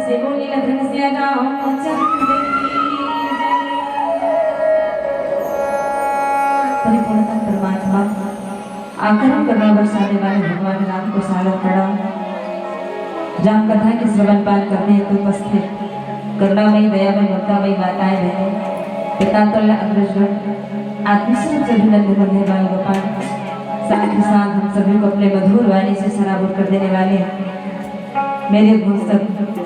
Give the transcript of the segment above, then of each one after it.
से बोली लखन से रामचंद्र परिपूर्णतम परमात्मा आकर करुणा बरसाने वाले भगवान राम को सादर प्रणाम। राम कथा के श्रवण पाठ करने हेतु उपस्थित करुणामयी दयामयी ममतामयी माताएं बहनें पितातुल्य अग्रजगण आत्मस्वरूप सभी नंद बंधे वाले गोपाल साथ ही साथ हम सभी को अपने मधुर वाणी से सराबोर कर देने वाले मेरे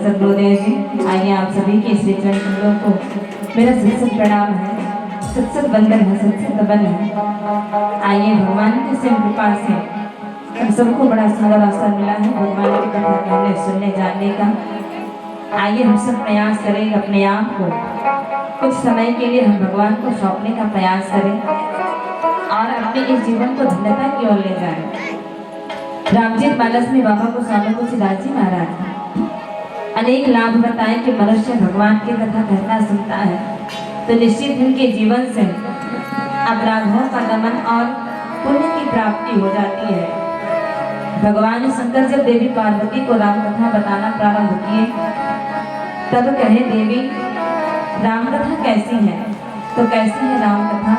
सदगुरुदेव जी, आइए आप सभी के श्री चरण कमलों को मेरा सत्संग प्रणाम है, सत्संग बंधन है, सत्संग दबन है। आइए भगवान की सिम कृपा से हम सबको बड़ा सुंदर अवसर मिला है भगवान की कथा कहने सुनने जानने का। आइए हम सब प्रयास करें अपने आप को कुछ समय के लिए हम भगवान को सौंपने का प्रयास करें और अपने इस जीवन को धन्यता की ओर ले जाएं। रामचरित मानस में बाबा को स्वामी तुलसीदास जी महाराज अनेक लाभ बताए कि मनुष्य भगवान की कथा कहता सुनता है तो निश्चित उनके जीवन से अपराधों का दमन और पुण्य की प्राप्ति हो जाती है। भगवान शंकर जब देवी पार्वती को राम कथा बताना प्रारंभ किए तब कहे देवी राम कथा कैसी है? तो कैसी है राम कथा?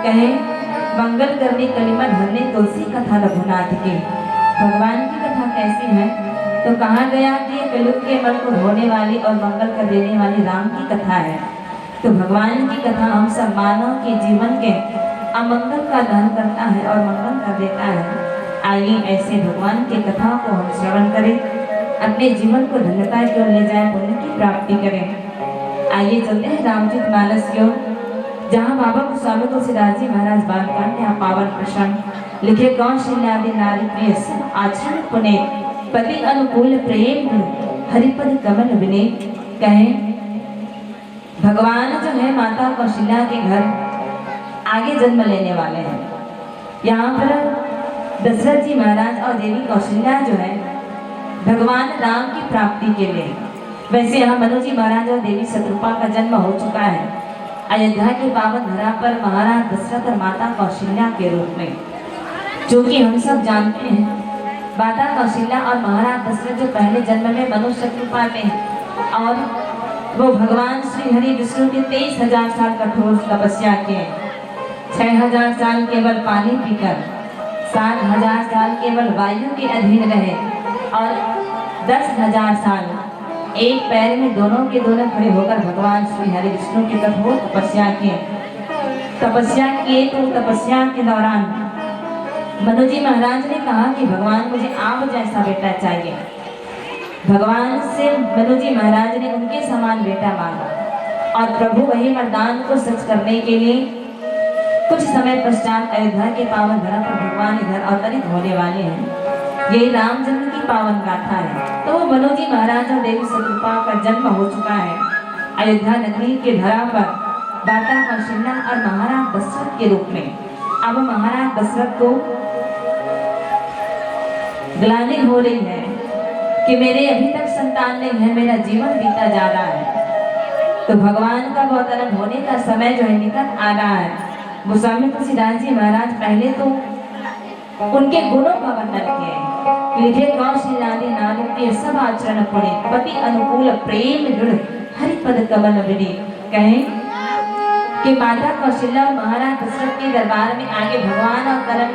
कहे मंगल करनी कलिमा धरने तुलसी कथा रघुनाथ की। भगवान की कथा कैसी है? तो कहा गया कि कलयुग के मन को धोने वाली और मंगल कर देने वाली राम की कथा है। तो भगवान की कथा हम सब मानव के जीवन के अमंगल का दहन करता है और मंगल कर देता है। आइए ऐसे भगवान की कथा को हम श्रवण करें, अपने जीवन को धन्यता की ओर ले जाए, पुण्य की प्राप्ति करें। आइए चलते हैं रामचरित मानस की ओर, जहाँ बाबा को स्वामी तुलसीदास जी महाराज बालकांड या पावन प्रसंग लिखे कौशल्यादि नारी प्रिय आचरण पुणे पति अनुकूल प्रेम हरिपद कमल विने। कहें भगवान जो है माता कौशल्या के घर आगे जन्म लेने वाले हैं। यहाँ पर दशरथ जी महाराज और देवी कौशल्या जो है भगवान राम की प्राप्ति के लिए, वैसे यहाँ मनु जी महाराज और देवी शत्रुपा का जन्म हो चुका है अयोध्या के पावन धरा पर महाराज दशरथ और माता कौशल्या के रूप में। क्योंकि हम सब जानते हैं माता कौशल्या और महाराज दशरथ जो पहले जन्म में मनु शत्रुपा में और वो भगवान श्री हरि विष्णु के 23,000 साल कठोर तपस्या किए, 6,000 साल केवल पानी पीकर, 7,000 साल केवल वायु के अधीन रहे और 10,000 साल एक पैर में दोनों के दोनों खड़े होकर भगवान श्री हरि विष्णु की कठोर तपस्या किए। तो तपस्या के दौरान मनु जी महाराज ने कहा कि भगवान मुझे आप जैसा बेटा चाहिए। भगवान से मनु जी महाराज ने उनके समान बेटा मांगा और प्रभु वही वरदान को सच करने के लिए कुछ समय पश्चात अयोध्या के पावन धरा पर भगवान इधर अवतरित होने वाले हैं। यही राम जन्म की पावन गाथा है। तो वो मनु जी महाराज और देवी शत्रुपा का जन्म हो चुका है अयोध्या नगरी के धरा पर माता कौशल्या और महाराज दशरथ के रूप में। अब महाराज दशरथ को ग्लानि हो रही है कि मेरे अभी तक संतान नहीं है, मेरा जीवन बीता जा रहा है। तो भगवान का अवतरण होने का समय जो है निकट आ रहा है। गोस्वामी तुलसीदास जी महाराज पहले तो उनके गुणों का वर्णन किए, लिखे कौशल्यादि नारी प्रिय सब आचरण पुणे पति अनुकूल प्रेम दृढ़ हरिपद कमल विने। कहें कि माता कौशल्या और महाराज दशरथ के दरबार में आगे भगवान अवतरण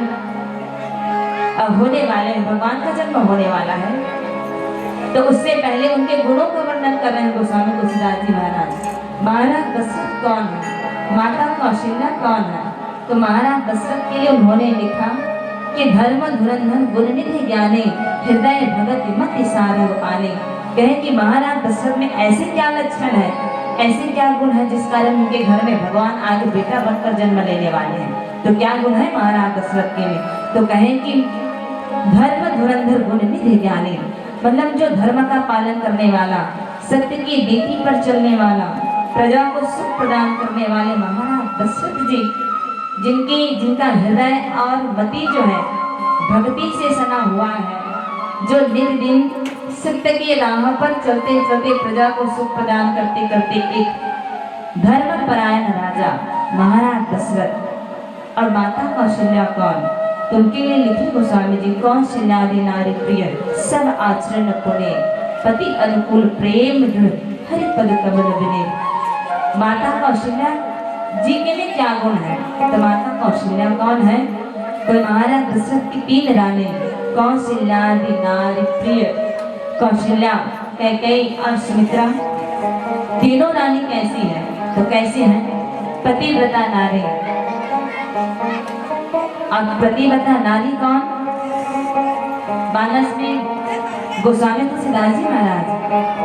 होने वाले हैं, भगवान का जन्म होने वाला है। तो उससे पहले उनके गुणों का वर्णन कर रहे हैं गोस्वामी तुलसीदास जी महाराज। महाराज दशरथ कौन है, माता कौशल्या कौन है? तो महाराज दशरथ के लिए उन्होंने लिखा कि धर्म धुरंधर गुणनिधि ज्ञाने हृदय भगत मति सारे पाले। कहे कि महाराज दशरथ में ऐसे क्या लक्षण है, ऐसे क्या गुण है जिस कारण उनके घर में भगवान आगे बेटा बनकर जन्म लेने वाले हैं। तो क्या गुण है महाराज दशरथ के में? तो कहें कि धर्म धुरंधर गुणनिधि ज्ञाने, मतलब जो धर्म का पालन करने वाला, सत्य की नीति पर चलने वाला, प्रजा को सुख प्रदान करने वाले महाराज दशरथ जी, जिनका हृदय और मति जो है भक्ति से सना हुआ है, जो दिन दिन सत्य की राह पर चलते चलते प्रजा को सुख प्रदान करते करते एक धर्म परायण राजा महाराज दशरथ। और माता कौशल्या कौन? तो उनके लिए लिखे गोस्वामी जी कौशल्यादि नारी प्रिय सब आचरण पुणे पति अनुकूल प्रेम दृढ़ हरि पद कमल विने। माता कौशल्या जी के में क्या गुण है? तो माता कौशल्या कौन है? तो महाराज दशरथ की 3 रानी कौशल्या नारी प्रिय, कौशल्या, कैकेयी और सुमित्रा, तीनों रानी कैसी है? तो कैसी है? पतिव्रता नारी। और पतिव्रता नारी कौन? मानस में गोस्वामी तुलसीदास जी महाराज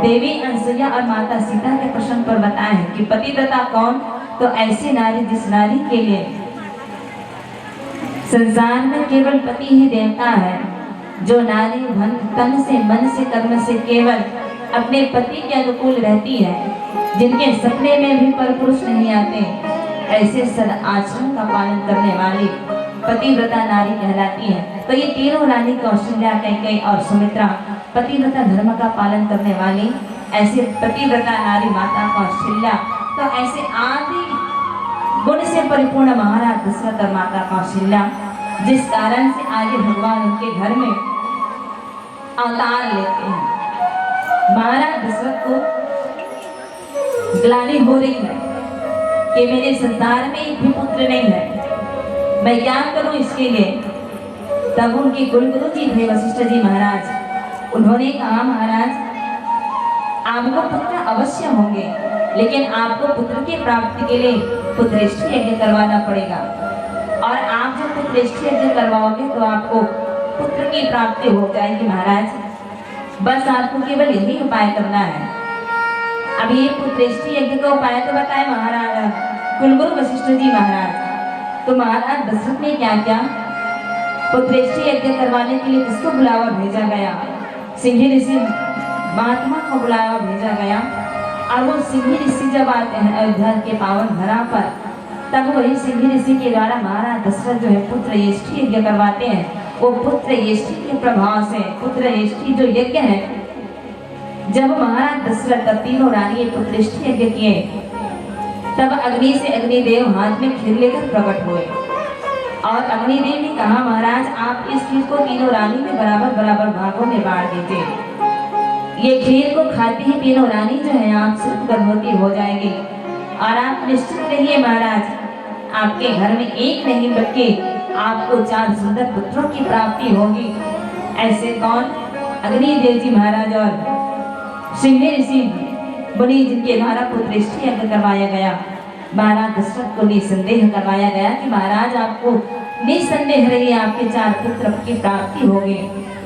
देवी अनसुईया और माता सीता के प्रश्न पर बताए हैं कि पतिव्रता कौन? तो ऐसी नारी जिस नारी के लिए संसार में केवल पति ही देवता है, जो नारी धन तन से मन से कर्म से केवल अपने पति के अनुकूल रहती है, जिनके सपने में भी परपुरुष नहीं आते, ऐसे सद आचरण का पालन करने वाली पतिव्रता नारी कहलाती है। तो ये तीनों रानी कौशल्या, कैकेयी और सुमित्रा पतिव्रता धर्म का पालन करने वाली ऐसे पतिव्रता नारी माता कौशल्या। तो ऐसे आदि गुण से परिपूर्ण महाराज दशरथ और माता कौशल्या, जिस कारण से आगे भगवान उनके घर में अवतार लेते हैं। महाराज दशरथ को ग्लानि हो रही है कि मेरे संसार में एक भी पुत्र नहीं है, मैं क्या करूं इसके लिए? तब उनके कुलगुरु जी थे वशिष्ठ जी महाराज, उन्होंने कहा महाराज आपको पुत्र अवश्य होंगे, लेकिन आपको पुत्र की प्राप्ति के लिए पुत्रेष्टि यज्ञ करवाना पड़ेगा, और आप जब पुत्रेष्टि यज्ञ करवाओगे तो आपको पुत्र की प्राप्ति हो जाएगी महाराज। बस आपको केवल यही उपाय करना है। अब ये पुत्रेष्टि यज्ञ का उपाय तो बताए महाराज कुलगुरु वशिष्ठ जी महाराज। तो महाराज दशरथ ने क्या किया? पुत्रेष्टि यज्ञ करवाने के लिए किसको बुलावा भेजा गया? सिंही ऋषि महात्मा को बुलावा भेजा गया, और वो सिंही ऋषि जब आते हैं अयोध्या के पावन धरा पर, तब वही सिंही ऋषि के द्वारा महाराज दशरथ जो है पुत्र यष्टि यज्ञ करवाते हैं। वो पुत्र यष्टि के प्रभाव से पुत्र यष्टि जो यज्ञ है, जब महाराज दशरथ तीनों रानी पुत्रेष्टि यज्ञ किए, तब अग्नि से अग्निदेव हाथ में खीर लेकर प्रकट हुए, और अग्निदेव ने कहा महाराज आप इस खीर को तीनों रानी में बराबर बराबर भागों में बांट दीजिए। ये खीर को खाती ही तीनों रानी जो है आपसे गर्भवती हो जाएगी, और आप निश्चित रहिए महाराज, आपके घर में एक नहीं बल्कि आपको 4 सुंदर पुत्रों की प्राप्ति होगी। ऐसे कौन? अग्निदेव जी महाराज और सिंह ऋषि मुनि, जिनके द्वारा पुत्रेष्टि यज्ञ करवाया गया। महाराज दशरथ को निसंदेह करवाया गया कि महाराज आपको निसंदेह रहिए, आपके 4 पुत्र की प्राप्ति होगी।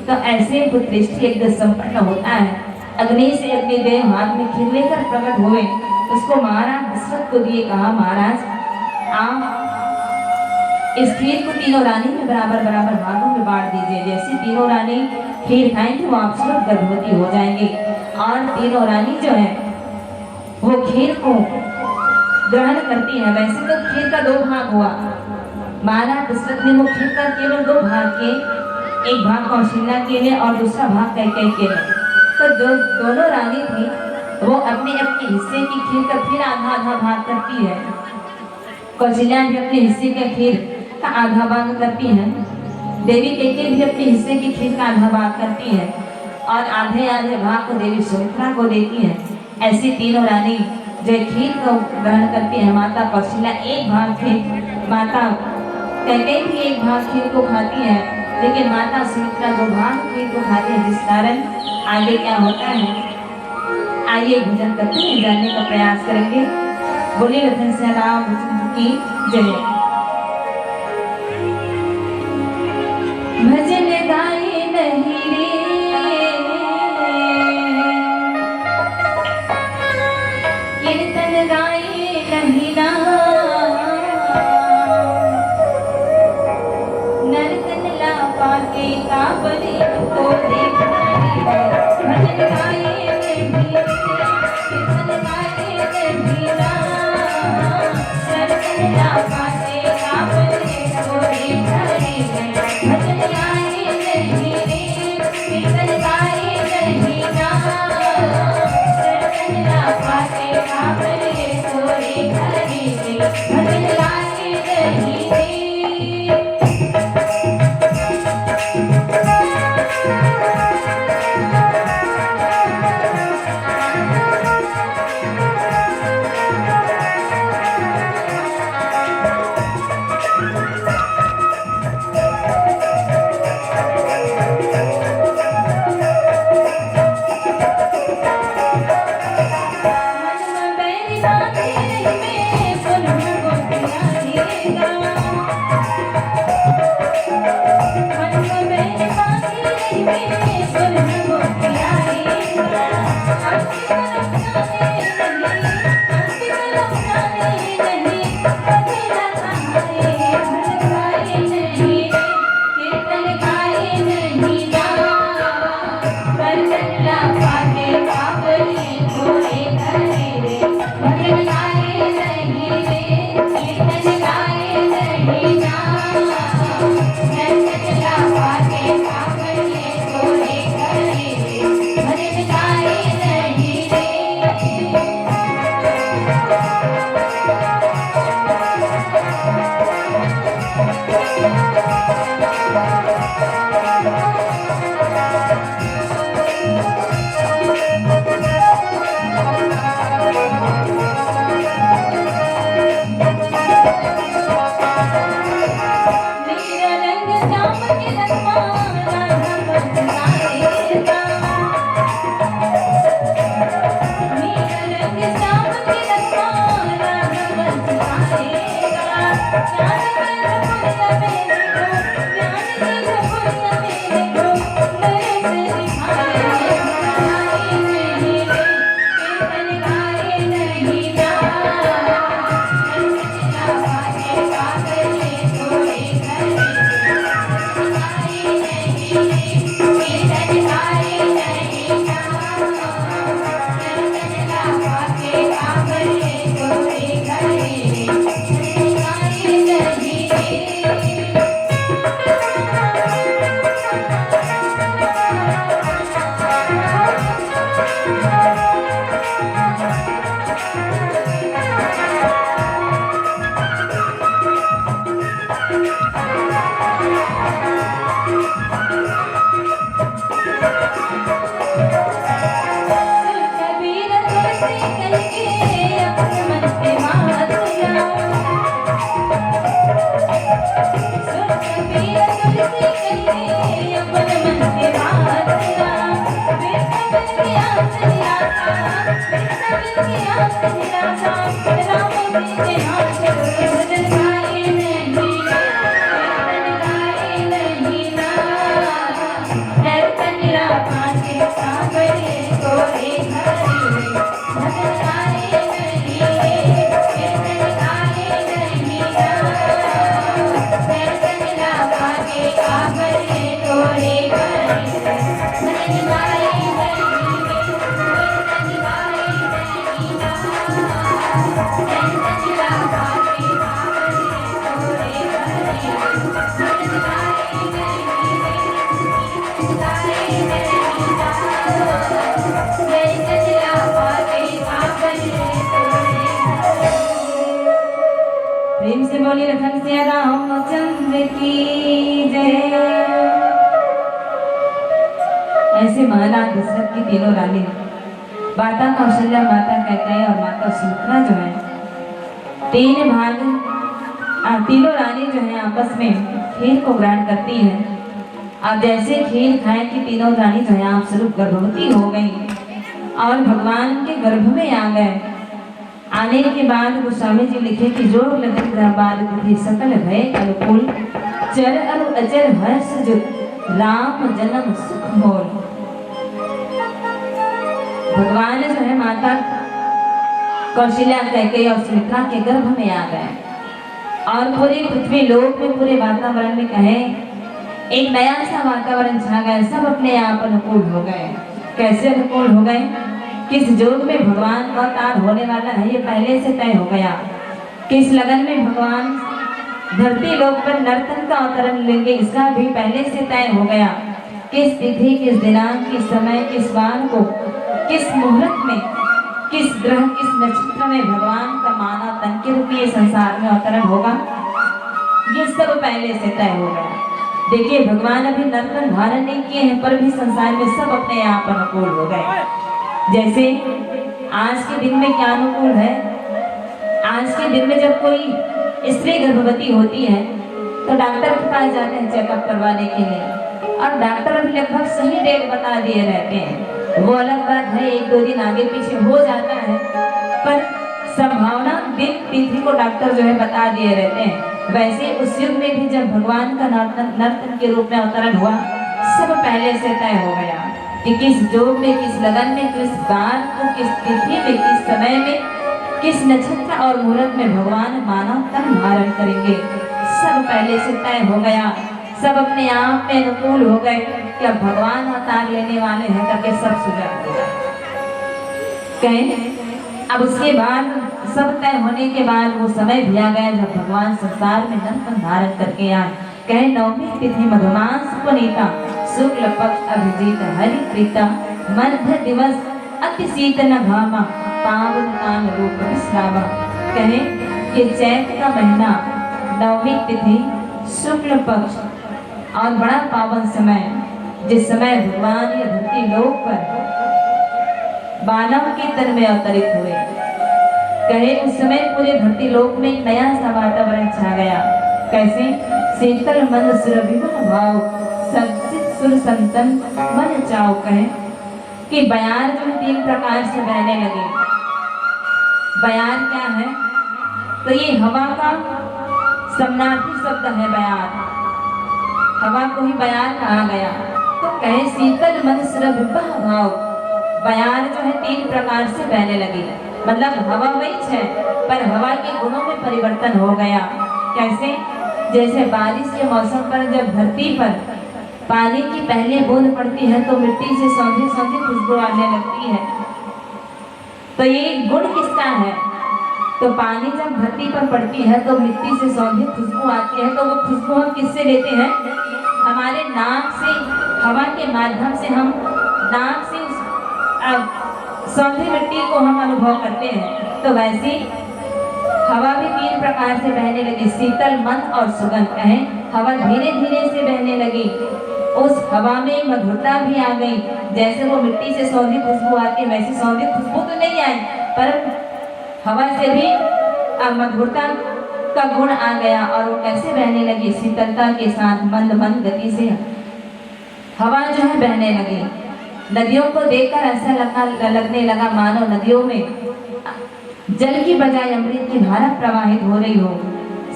तो ऐसे पुत्रेष्टि यज्ञ संपन्न होता है। अग्नि से अग्निदेव हाथ में खीर लेकर प्रकट हुए, उसको महाराज दशरथ को दिए, कहा महाराज आप इस खीर को तीनों रानी में बराबर बराबर भागों में बांट दीजिए। जैसे तीनों रानी खीर खाएंगी वो आप सब गर्भवती हो जाएंगी, और तीनों रानी जो है वो खीर को ग्रहण करती है। वैसे तो खीर का 2 भाग हुआ, महाराज दशरथ ने वो खीर का केवल 2 भाग किए, एक भाग कौशल्या के लिए और दूसरा भाग कैकेयी के लिए। तो जो दोनों रानी थी वो अपने अपने हिस्से की खीर का फिर आधा आधा भाग करती है। कौशल्या भी अपने हिस्से के खीर का आधा भाग करती है, देवी कैकेयी भी अपने हिस्से की खीर का आधा भाग करती है, और आधे आधे भाग को देवी सुमित्रा को देती है। ऐसी तीनों रानी जो खीर को ग्रहण करती है। माता कौशल्या एक भाग खीर, माता कैकेयी भी एक भाग खीर को खाती है, लेकिन माता सुमित्रा 2 भाग खीर को खाती है, जिस कारण आगे क्या होता है आइए भोजन करते हैं, जानने का प्रयास करेंगे। बोलिए रतन से राम की जय। भजन गाए नहीं रे कीर्तन गाए नहीं ना, नरतन ला पाके काबले को देखना रे। भजन गाए नहीं रे कीर्तन गाए नहीं ना, नरतन ला पाके काबले को देखना रे। भजन गाए नहीं रे कीर्तन गाए नहीं ना, नरतन ला पाके काबले को देखना रे। भजन गाए नहीं रे। प्रेम से बोलिए लखन सिया रामचंद्र की जय। ऐसे महाराज दशरथ की तीनों रानी माता कौशल्या, माता कैकेयी और माता सुमित्रा जो है तीन भाग तीनों रानी जो है आपस में खीर को ग्रहण करती है। अब जैसे खीर खाए कि तीनों रानी जो है आप स्वरूप गर्भवती हो गई और भगवान के गर्भ में आ गए। आने के बाद गोस्वामी जी लिखे कि जो लगन ग्रह बाद विधि सकल भय अनुकूल चर अरु अचर हर्ष जो राम जन्म सुख मोल। भगवान जो है माता कौशल्या, कैकेयी और सुमित्रा के गर्भ में आ गए और पूरे पृथ्वी लोक में पूरे वातावरण में कहे एक नया सा वातावरण छा गया। सब अपने आप अनुकूल हो गए। कैसे अनुकूल हो गए? किस योग में भगवान का अवतार होने वाला है ये पहले से तय हो गया। किस लगन में भगवान धरती लोक पर नर्तन का अवतरण लेंगे इसका भी पहले से तय हो गया। किस तिथि, किस दिनांक, किस समय, किस वार को, किस मुहूर्त में, किस ग्रह, किस नक्षत्र में भगवान का मानव तन के रूप में संसार में अवतरण होगा, ये सब पहले से तय हो गया। देखिए भगवान अभी नर्तन धारण नहीं किए हैं पर भी संसार में सब अपने आप अनुकूल हो गए। जैसे आज के दिन में क्या अनुकूल है? आज के दिन में जब कोई स्त्री गर्भवती होती है तो डॉक्टर के पास जाते हैं चेकअप करवाने के लिए और डॉक्टर अभी लगभग सही डेट बता दिए रहते हैं। वो अलग बात है, एक दो दिन आगे पीछे हो जाता है पर संभावना दिन तिथि को डॉक्टर जो है बता दिए रहते हैं। वैसे उस युग में भी जब भगवान का नर्तन के रूप में अवतरण हुआ सब पहले से तय हो गया। कि किस जोग में, किस लगन में, किस बार को, किस तिथि में, किस समय में, किस नक्षत्र और मुहूर्त में भगवान मानव तन धारण करेंगे। सब पहले से तय हो गया, सब अपने आप में अनुकूल हो गए कि अब भगवान अवतार लेने वाले हैं करके सब सुझा दिया। कहें अब उसके बाद सब तय होने के बाद वो समय भी आ गया जब भगवान संसार में तन धारण करके आए। कहे नवमी तिथि मधुमास पुनीता, शुक्ल पक्ष अभिजीत हरि प्रीता, मध्य दिवस अति शीत न घामा, पावन नाम रूप विश्रामा। कहे कि चैत का महीना, नवमी तिथि, शुक्ल पक्ष और बड़ा पावन समय, जिस समय भगवान ये धरती लोक पर मानव के तन में अवतरित हुए। कहे उस समय पूरे धरती लोक में एक नया सा वातावरण छा गया। कैसे? शीतल मंद सुर विमल भाव, सज्जित सुर संतन मन चाव। कहे कि बयार जो 3 प्रकार से बहने लगे। बयार क्या है? तो ये हवा का समानार्थी शब्द है बयार, हवा को ही बयार कहा गया। तो कहे शीतल मंद सुर विमल भाव, बयार जो है 3 प्रकार से बहने लगी। मतलब हवा वही है पर हवा के गुणों में परिवर्तन हो गया। कैसे? जैसे बारिश के मौसम पर जब धरती पर पानी की पहली बूंद पड़ती है तो मिट्टी से सौंधी सौंधी खुशबू आने लगती है। तो ये गुण किसका है? तो पानी जब धरती पर पड़ती है तो मिट्टी से सौंधी खुशबू आती है। तो वो खुशबू हम किससे लेते हैं? हमारे नाक से, हवा के माध्यम से हम नाक से सौंधी मिट्टी को हम अनुभव करते हैं। तो वैसे हवा भी 3 प्रकार से बहने लगी, शीतल मंद और सुगंध। कहें हवा धीरे धीरे से बहने लगी, उस हवा में मधुरता भी आ गई। जैसे वो मिट्टी से सौंधी खुशबू आती है वैसी सौंधी खुशबू तो नहीं आई, पर हवा से भी मधुरता का गुण आ गया। और वो कैसे बहने लगी? शीतलता के साथ मंद मंद गति से हवा जो है बहने लगी। नदियों को देखकर ऐसा लगने लगा मानो नदियों में जल की बजाय अमृत की धारा प्रवाहित हो रही हो।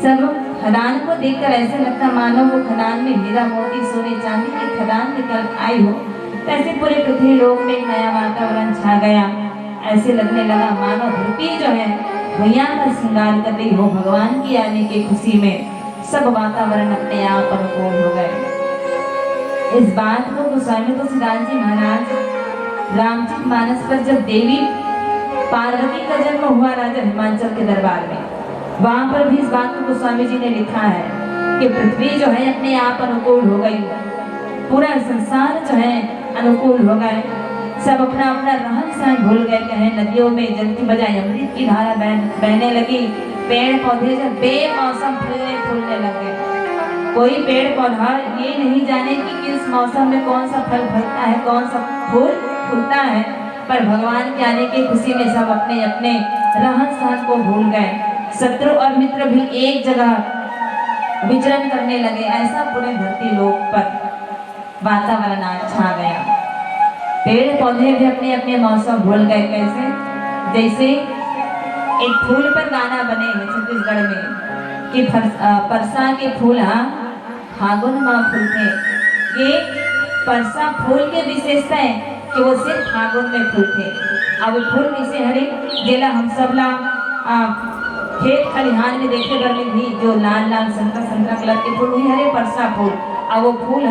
सब खदान को देखकर ऐसे लगता मानो वो खदान में हीरा मोती सोने चांदी की खदान निकल आई हो। ऐसे पूरे पृथ्वी लोक में नया वातावरण छा गया। ऐसे लगने लगा मानो धरती जो है भैया का श्रृंगार कर रही हो भगवान की आने की खुशी में। सब वातावरण अपने आप अनुकूल हो गए। इस बात को गोस्वामी तुलसीदास जी महाराज रामचरितमानस पर जब देवी पार्वती का जन्म हुआ राजा हिमांचल के दरबार में, वहां पर भी इस बात को गोस्वामी जी ने लिखा है कि पृथ्वी जो है अपने आप अनुकूल हो गई, पूरा संसार जो है अनुकूल हो गए। सब अपना अपना रहन सहन भूल गए। कहे नदियों में जल की बजाय अमृत की धारा बहने लगी। पेड़ पौधे जब बेमौसम फूलने लगे। कोई पेड़ पौधा ये नहीं जाने कि किस मौसम में कौन सा फल फलता है, कौन सा फूल फूलता है, पर भगवान के आने की खुशी में सब अपने अपने रहन सहन को भूल गए। शत्रु और मित्र भी एक जगह विचरण करने लगे। ऐसा पूरे धरती लोक पर वातावरण छा गया। पेड़ पौधे भी अपने अपने मौसम भूल गए। कैसे? जैसे एक फूल पर गाना बने हैं छत्तीसगढ़ में कि परसा के फूल फागुन माह फूलते। ये परसा फूल के विशेषता है कि वो सिर्फ फागुन में फूलते। अब फूल किसे हरे जेला हम सब ला खेत खलिहान में देखे बरने भी जो लाल लाल संतरा कलर के फूल हुई हरे परसा फूल। अब वो फूल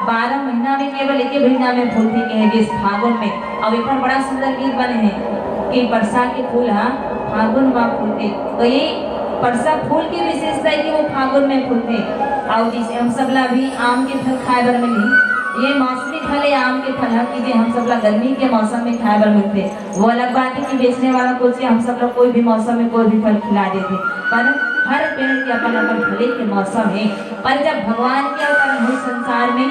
12 महीना में केवल एक महीना में फूलती के है जिस फागुन में। अब एक बड़ा सुंदर गीत बने हैं कि परसा के फूल फागुन माह फूलते। तो ये परसा फूल की विशेषता है कि वो फागुन में फूलते। और जिसे हम सब ला भी आम के फल खाए बर मिली, ये मौसमी फल है आम के फल कीजिए हम सब लोग गर्मी के मौसम में खाए बर मिलते। वो अलग बात है कि बेचने वाला को हम सब लोग कोई भी मौसम में कोई भी फल खिला देते, पर हर पेड़ के अपन अपन फले के मौसम है। पर जब भगवान के अवतार हुए संसार में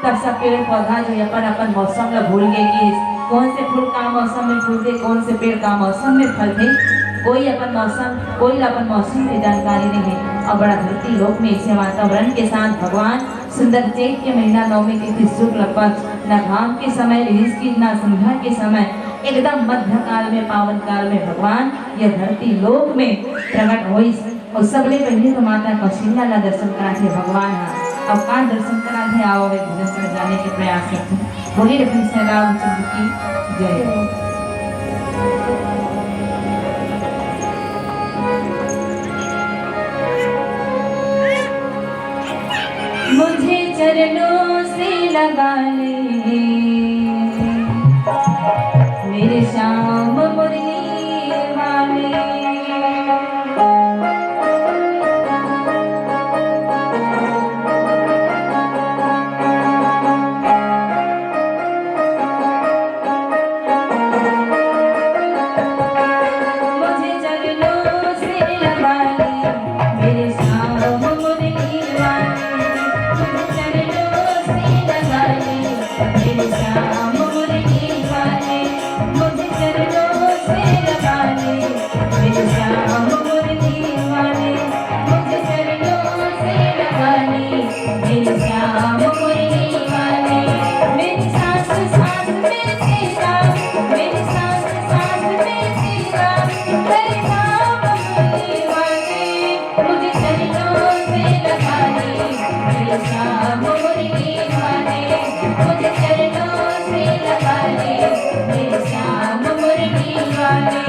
तब सब पेड़ पौधा जो अपन अपन मौसम में भूल गए कि कौन से फूल का मौसम में फूलते, कौन से पेड़ का मौसम में फलते। कोई अपन मौसम की जानकारी नहीं है। और बड़ा धरती लोक में इसे वातावरण के साथ भगवान सुंदर चैत के महीना नवमी तिथि शुक्ल पक्ष न घाम के समय रिहिस की न संध्या के समय एकदम मध्य काल में पावन काल में भगवान यह धरती लोक में प्रकट हुई। और सबले पहले तो माता कौशल्या ला दर्शन करा थे भगवान अब आज दर्शन करा दे, आओ वे भोजन कर जाने के प्रयास करते हैं। बोलिए लक्ष्मी श्री रामचंद्र की जय। मुझे चरणों से लगा ले मेरे श्याम मुरली वाले, मुझे चरणों से लगा ले मेरे श्याम मुरली वाले, चरणों से लगा ले मेरे श्याम मुरली वाले, मुझे चरणों से लगा ले मेरे श्याम मुरली वाले, मुझे चरणों से लगा ले मेरे श्याम मुरली वाले। मेरी सांस सांस में तेरा, मेरी सांस सांस में तेरा, तेरे नाम मुरली वाले, मुझे चरणों से लगा ले मेरे श्याम मुरली वाले, मुझे चरणों से लगा ले मेरे श्याम मुरली वाले।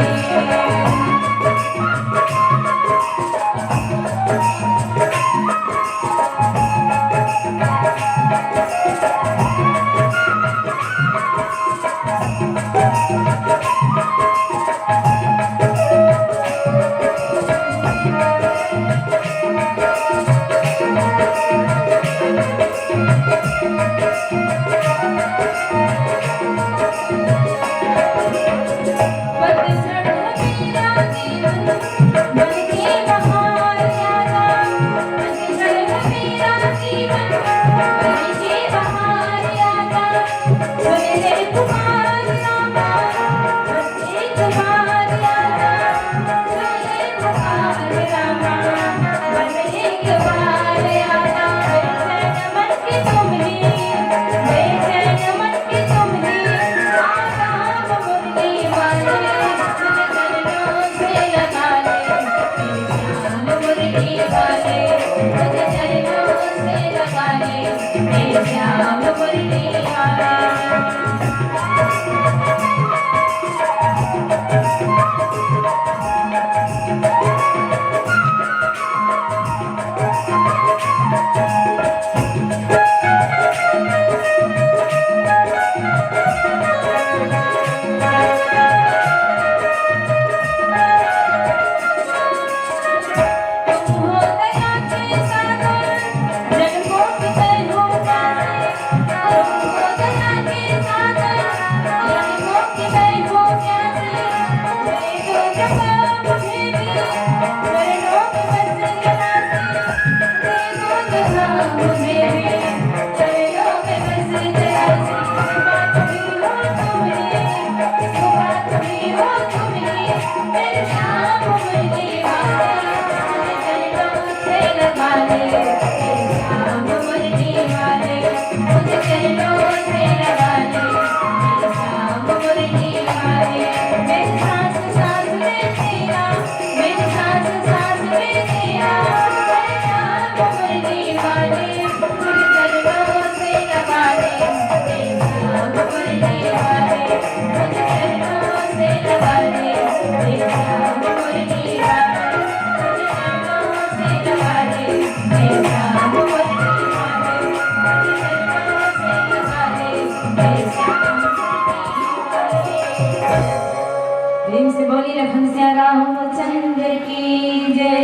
प्रेम से बोली लखन सिया रामचंद्र की जय।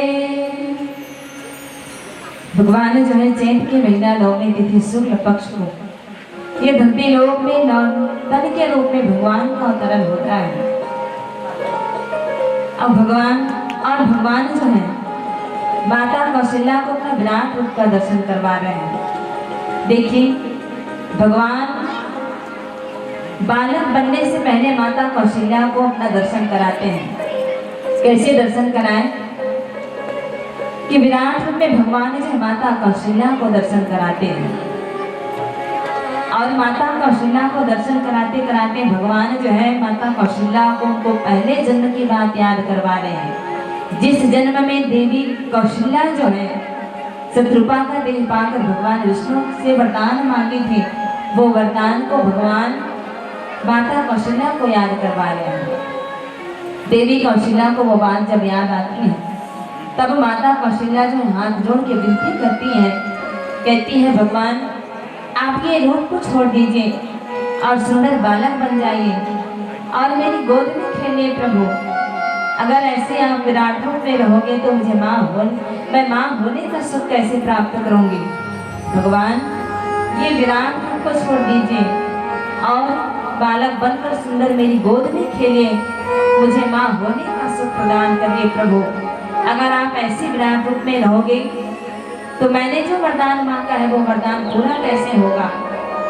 भगवान जो है चैत के महीना नवमी तिथि शुक्ल पक्ष को ये धरती लोक में तन के रूप में भगवान का अवतरण होता है। अब भगवान जो है माता कौशल्या को अपना विराट रूप का दर्शन करवा रहे हैं। देखिए भगवान बालक बनने से पहले माता कौशल्या को अपना दर्शन कराते हैं। कैसे दर्शन कराएं कि विराट रूप में भगवान जो माता कौशल्या को दर्शन कराते हैं और माता कौशल्या को दर्शन कराते कराते भगवान जो है माता कौशल्या को उनको पहले जन्म की बात याद करवा रहे हैं। जिस जन्म में देवी कौशल्या जो है शत्रुपा का देह पाकर भगवान विष्णु से वरदान मांगे थे, वो वरदान को भगवान माता कौशल्या को याद करवा रहे हैं। देवी कौशल्या को वो बात जब याद आती है, तब माता कौशल्या जो हाथ जोड़ के विनती करती है, कहती है भगवान आप ये रूप को छोड़ दीजिए और सुंदर बालक बन जाइए और मेरी गोद में खेलिए प्रभु। अगर ऐसे आप विराट रूप में रहोगे तो मुझे मैं माँ होने का सुख कैसे प्राप्त करूंगी। भगवान ये विराट रूप को छोड़ दीजिए और बालक बनकर सुंदर मेरी गोद में खेलिए, मुझे माँ होने का सुख प्रदान करिए प्रभु। अगर आप ऐसे विराट रूप में रहोगे तो मैंने जो वरदान मांगा है वो वरदान पूरा कैसे होगा।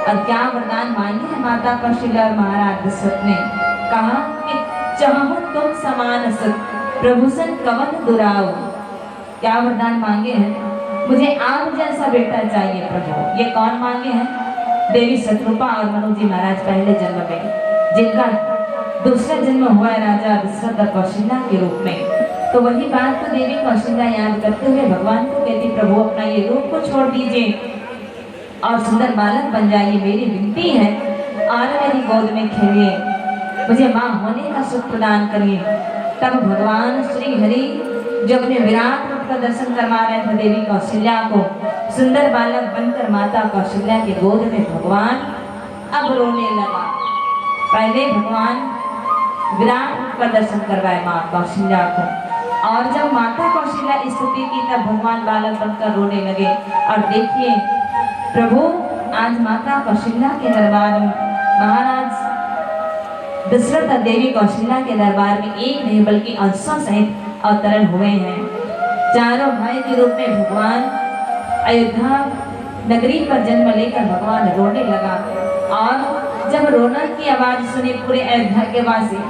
और क्या वरदान मांगी है माता कौशल्या और महाराज दशरथ ने, कहा कि चाहो तुम समान सुत प्रभु सन कवन दुराओ। क्या वरदान मांगे हैं, मुझे आप जैसा बेटा चाहिए प्रभु। ये कौन मांगे हैं, देवी शत्रुपा और मनु जी महाराज पहले जन्म में, जिनका दूसरा जन्म हुआ है राजा दशरथ और कौशल्या के रूप में। तो वही बात तो देवी कौशल्या याद करते हुए भगवान को कहती प्रभु अपना ये रूप को छोड़ दीजिए और सुंदर बालक बन जाइए, मेरी विनती है और मेरी गोद में खेलिए, मुझे माँ होने का सुख प्रदान करिए। तब भगवान श्री हरि जो अपने विराट रूप का दर्शन करवा रहे थे देवी कौशल्या को, सुंदर बालक बनकर माता कौशल्या के गोद में भगवान अब रोने लगा। पहले भगवान विराट रूप का दर्शन करवाए माँ कौशल्या को, और जब माता कौशल्या स्तुति की तब भगवान बालक बनकर रोने लगे। और देखिए प्रभु आज माता कौशल्या के दरबार में महाराज दशरथ और देवी कौशल्या के दरबार में एक नहीं बल्कि अंशों सहित अवतरण हुए हैं। चारों भाई के रूप में भगवान अयोध्या नगरी पर जन्म लेकर भगवान रोने लगा। और जब रोना की आवाज सुनी पूरे अयोध्या के वासी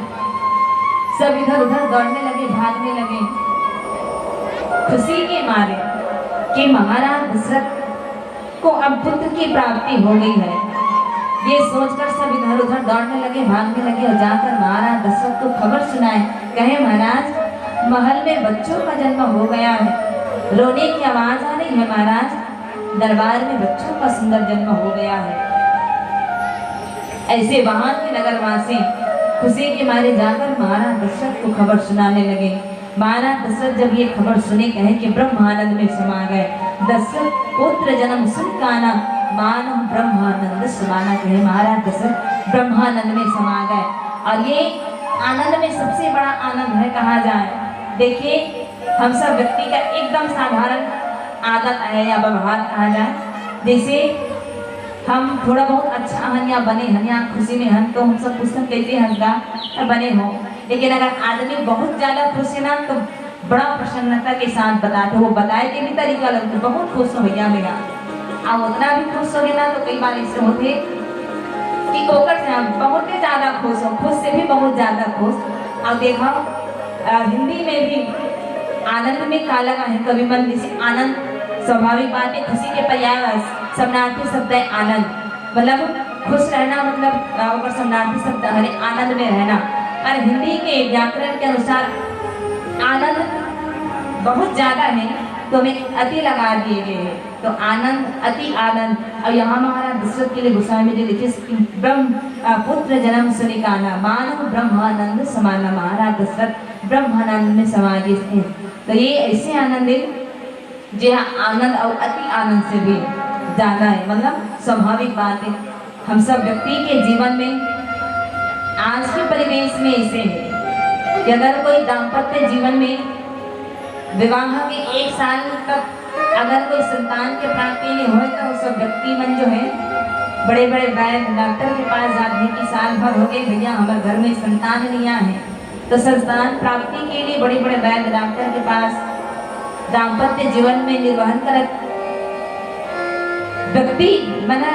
सब इधर उधर दौड़ने लगे, भागने लगे, खुशी के मारे कि महाराज दशरथ को अब पुत्र की प्राप्ति हो गई है। ये सोचकर सब इधर उधर दौड़ने लगे, भागने लगे और जाकर महाराज दशरथ को खबर सुनाए। कहे महाराज महल में बच्चों का जन्म हो गया है, रोने की आवाज आ रही है महाराज, दरबार में बच्चों का सुंदर जन्म हो गया है। ऐसे वहां के नगरवासी खुशी के मारे जाकर महाराज दशरथ को खबर सुनाने लगे। महाराज दशरथ जब ये खबर सुने कहे कि ब्रह्मानंद में समा गए। दशरथ पुत्र जन्म सुन काना मानव ब्रह्मानंद समाना, कहे महाराज दशरथ ब्रह्मानंद में समा गए। और ये आनंद में सबसे बड़ा आनंद है कहा जाए। देखिए हम सब व्यक्ति का एकदम साधारण आदत है या व्यवहार कहा जाए, जैसे हम थोड़ा बहुत अच्छा हन या बने हन या खुशी में हन तो हम सब पूछते कैसे हंसदा बने हो। लेकिन अगर आदमी बहुत ज्यादा खुश है ना तो बड़ा प्रसन्नता के साथ बताते, वो बताए के भी तरीका लगता है, बहुत खुश हो भैया मेरा। आप उतना भी खुश हो ना तो कई बार इससे होते कि कोकर से आप बहुत ही ज्यादा खुश हो, खुश से भी बहुत ज्यादा खुश। और देखो हिंदी में भी आनंद में का लगा है कवि मन, जैसे आनंद स्वाभाविक बात है, खुशी के पर्याय समानार्थी शब्द है आनंद, मतलब खुश रहना, मतलब समानार्थी शब्द है आनंद में रहना। और हिंदी के व्याकरण के अनुसार आनंद बहुत ज्यादा है तो हमें अति लगा दिए गए हैं, तो आनंद अति आनंद। और यहाँ महाराज दशरथ के लिए गोस्वामी में जो लिखे ब्रह्म पुत्र जन्म सुनिकाना मानव ब्रह्मानंद समाना, महाराज दशरथ ब्रह्मानंद में समा गए। तो ये ऐसे आनंद है जो आनंद और अति आनंद से भी ज्यादा है, मतलब स्वाभाविक बात है। हम सब व्यक्ति के जीवन में आज के परिवेश में ऐसे है कि अगर कोई दाम्पत्य जीवन में विवाह के 1 साल तक अगर कोई संतान के प्राप्ति नहीं हो तो सब व्यक्ति मन जो है बड़े बड़े वैद्य डॉक्टर के पास जाते हैं कि साल भर हो गए भैया हमारे घर में संतान नहीं आया है, तो संतान प्राप्ति के लिए बड़े बड़े वैद्य डॉक्टर के पास दाम्पत्य जीवन में निर्वहन कर व्यक्ति बना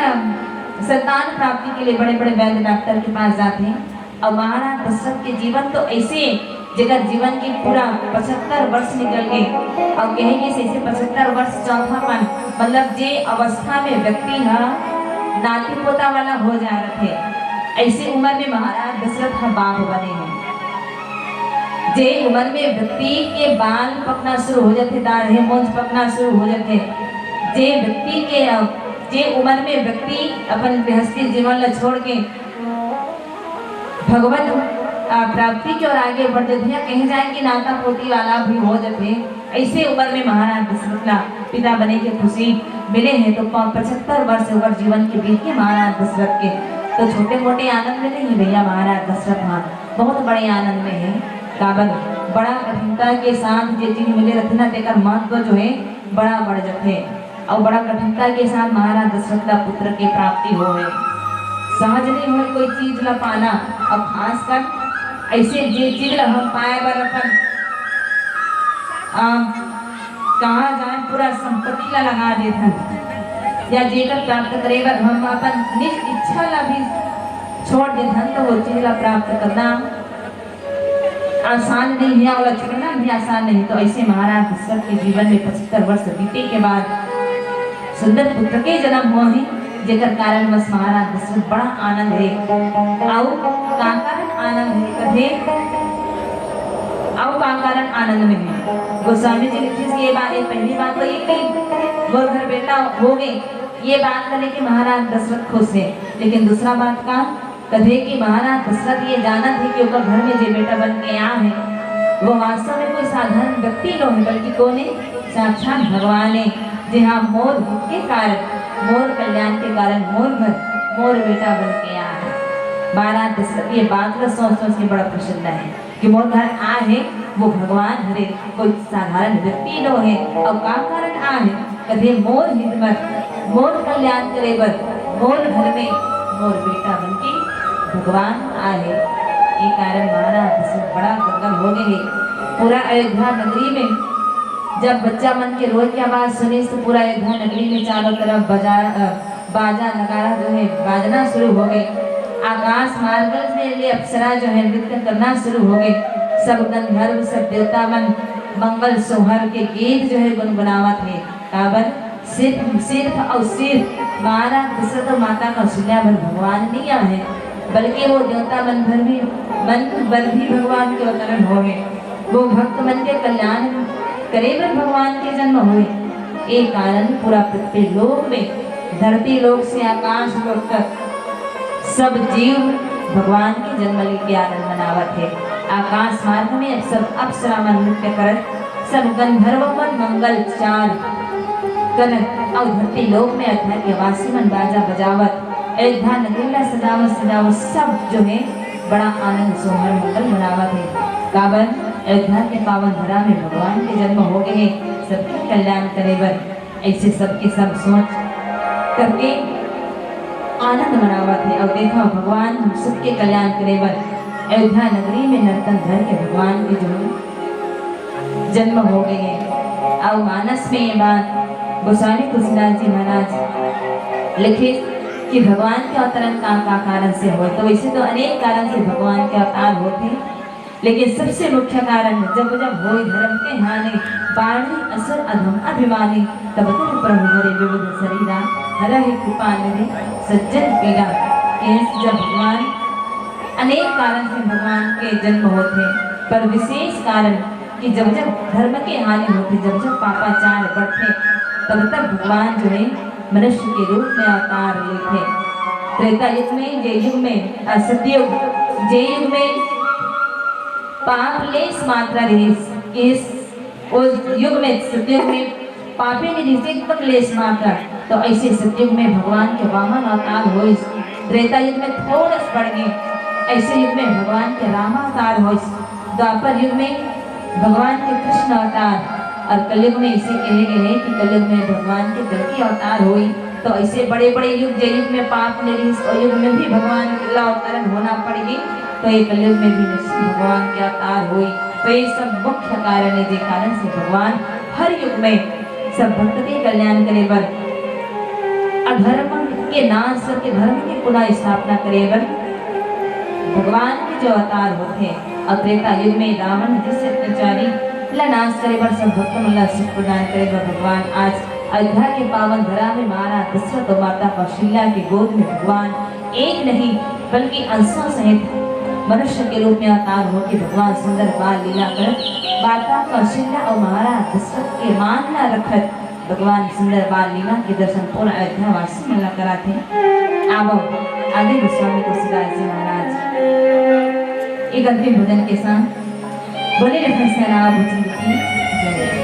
संतान प्राप्ति के लिए बड़े बड़े वैद्य डॉक्टर के पास जाते हैं। और महाराज दशरथ के जीवन तो ऐसे जगह जीवन की पूरा 75 वर्ष निकल गए और कहेंगे से 75 वर्ष चौथापन, मतलब जे अवस्था में व्यक्ति नाती पोता वाला हो जा रहे थे, ऐसे उम्र में महाराज दशरथ बाप बने हैं। जे उम्र में व्यक्ति के बाल पकना शुरू हो जाते, दाढ़े मूंछ पकना शुरू हो जाते, जे व्यक्ति के जे उम्र में व्यक्ति अपन गृहस्थी जीवन ला छोड़ के भगवत प्राप्ति की ओर आगे बढ़ जाते हैं, कहीं जाए कि नाता पोती वाला भी हो जाते। ऐसे उम्र में महाराज दशरथ ला पिता बने के खुशी मिले हैं। तो 75 वर्ष उम्र जीवन के बीत के महाराज दशरथ के, तो छोटे मोटे आनंद में नहीं भैया महाराज दशरथ हाँ बहुत बड़े आनंद में है। काबल बड़ा कठिनता के साथ जे चीज मिले रहते ना तेकर महत्व जो है बड़ा बढ़ जाते और बड़ा कठिनता के साथ महाराज दशरथ ला पुत्र के प्राप्ति हो है। सहज नहीं हो कोई चीज ला पाना, अब खासकर ऐसे जे चीज ला हम पाए बर अपन कहा जाए पूरा संपत्ति ला लगा देथन या जेकर प्राप्त करे बर हम अपन निज इच्छा ला भी छोड़ देथन, तो वो चीज ला प्राप्त करना आसान नहीं है और छोड़ना भी आसान नहीं। तो ऐसे महाराज दशरथ के जीवन में 75 वर्ष बीते के बाद सुंदर पुत्र के जन्म हुआ है, जेकर कारण बस महाराज दशरथ बड़ा आनंद है। और का कारण आनंद है कथे और का कारण आनंद में है। गोस्वामी जी लिखते ये बात है, पहली बात तो ये कि वो घर बेटा हो गए, ये बात करने के महाराज दशरथ खुश है। लेकिन दूसरा बात का कहे कि महाराज दशरथ ये जाना थे कि उनका घर में जो बेटा बन के आया है वो वास्तव में कोई साधारण व्यक्ति नहीं है, बल्कि कौन है? साक्षात भगवान है। जी हाँ, मोर के कारण, मोर कल्याण के कारण मोर घर मोर बेटा बन के आया है। महाराज दशरथ ये बात को सोच सोच के बड़ा प्रसन्न है कि मोर घर आ है वो भगवान हरे, कोई साधारण व्यक्ति नो है। और का कारण आ है कहे मोर हित मोर कल्याण करे बर मोर घर में मोर बेटा बन के भगवान आए। ये कारण महाराज दशरथ बड़ा गदगद हो गए। पूरा अयोध्या नगरी में जब बच्चा मन के रोए की आवाज सुनी तो पूरा अयोध्या नगरी में चारों तरफ बाजा नगारा जो है बाजना शुरू हो गए। आकाश मार्ग में अप्सरा जो है नृत्य करना शुरू हो गए। सब गंधर्व सब देवता मन मंगल सोहर के गीत जो है गुनगुनावत है। काबर सिर्फ और सिर्फ महाराज दशरथ और माता कौशल्या भर भगवान नहीं आए, बल्कि वो देवता मन भर भी भगवान के अवतरण हुए। वो भक्त मन के कल्याण करे बर भगवान के जन्म हुए। एक कारण पूरा पृथ्वी लोक में धरती लोक से आकाश लोक तक सब जीव भगवान के जन्म के आनंद मनावत है। आकाश मार्ग में अब सब अप्सरा मन नृत्य करत, सब गंधर्व मन मंगल चार करत और धरती लोक में अयोध्या के वासी मन बाजा बजावत अयोध्या नगरी ला सजावत सब जो है बड़ा आनंद सोहर मंगल मनावत है। काबर अयोध्या के पावन धरा में भगवान के जन्म हो गए हैं, सबके कल्याण करे बर ऐसे सबके सब सोच करके आनंद मनावत है। और देखा भगवान सबके कल्याण करे बर अयोध्या नगरी में नर्तन धर के भगवान के जो जन्म हो गए हैं। और मानस में ये बात गोस्वामी तुलसीदास जी महाराज लिखे कि भगवान के अवतरण का कारण से हो। तो वैसे तो अनेक कारण से भगवान के अवतार होते, लेकिन सबसे मुख्य कारण जब हो धर्म के हानि बाणी असर अधम अभिमानी तब तक प्रभु हरे विविध शरीरा हर कृपा निधि सज्जन पीड़ा। जब भगवान अनेक कारण से भगवान के जन्म होते, पर विशेष कारण कि जब धर्म के हानि होते, जब पापाचार बढ़ते, तब तक भगवान जो है मनुष्य के रूप में अवतार लेते। त्रेता युग में, जे युग में, सतयुग जे युग में पाप लेस मात्रा इस युग में, सतयुग में पापे निरीक्षक लेस मात्रा, तो ऐसे सतयुग में भगवान के वामन अवतार हो। त्रेता युग में थोड़ा बढ़ गए, ऐसे युग में भगवान के रामावतार हो। द्वापर युग में भगवान के कृष्ण अवतार और कलयुग में इसे कहे गए हैं कि कलयुग में भगवान के कल्कि अवतार हुई। तो ऐसे बड़े बड़े युग, जो युग में पाप निरीस और युग में भी भगवान का अवतरण होना पड़ेगी, तो ये कलयुग में भी निश्चित भगवान के अवतार हुई। तो ये सब मुख्य कारण है, जिस कारण से भगवान हर युग में सब भक्त के कल्याण करे बर, अधर्म के नाश करके धर्म की पुनः स्थापना करे बर भगवान के जो अवतार होते हैं। और त्रेता युग में रावण जिससे अत्याचारी नाश करे बर सब भक्त मन सुख प्रदान करे बर भगवान आज अयोध्या के पावन धरा में महाराज दशरथ और माता कौशल्या की गोद में भगवान एक नहीं बल्कि अंशों सहित मनुष्य के रूप में अवतार हो कि भगवान सुंदर बाल लीला कर माता कौशल्या और महाराज दशरथ के मान न रखत भगवान सुंदर बाल लीला के दर्शन पूर्ण अयोध्या वासी मेला कराते। अब आगे गोस्वामी तुलसीदास जी महाराज एक अंतिम भजन के साथ बोले लखन सेना भजन की जय।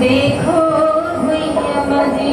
देखो भैया मजी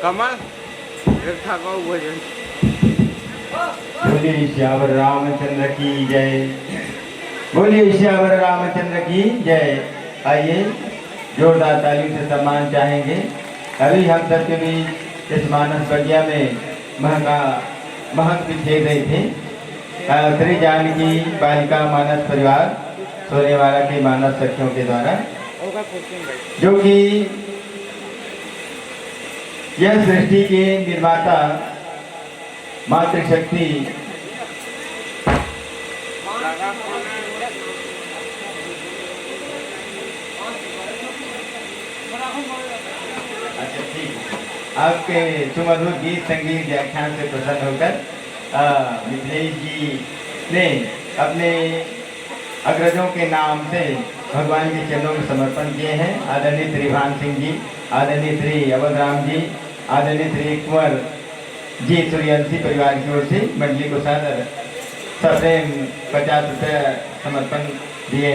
कमल रखा गौ भोजन। बोलिए श्यावर रामचंद्र की जय। बोलिए श्यावर रामचंद्र की जय। आइए जोरदार ताली से सम्मान चाहेंगे। अभी हम सबके बीच इस मानस प्रज्ञा में महत्व खेल रहे थे। श्री जानकी बालिका मानस परिवार सोनेवाला के मानस सखियों के द्वारा, जो कि यह सृष्टि के निर्माता मातृशक्ति अच्छा ठीक है। आपके सुमधुर गीत संगीत व्याख्यान से प्रसन्न होकर मिथिलेश जी ने अपने अग्रजों के नाम से भगवान के चरणों में समर्पण किए हैं। आदरणीय श्री भान सिंह जी, आदरणीय श्री अवधराम जी, आदरणीय श्री कुंवर जी सूर्यवंशी परिवार की ओर से मंडली को सादर सप्रेम 50 रुपये समर्पण दिए हैं।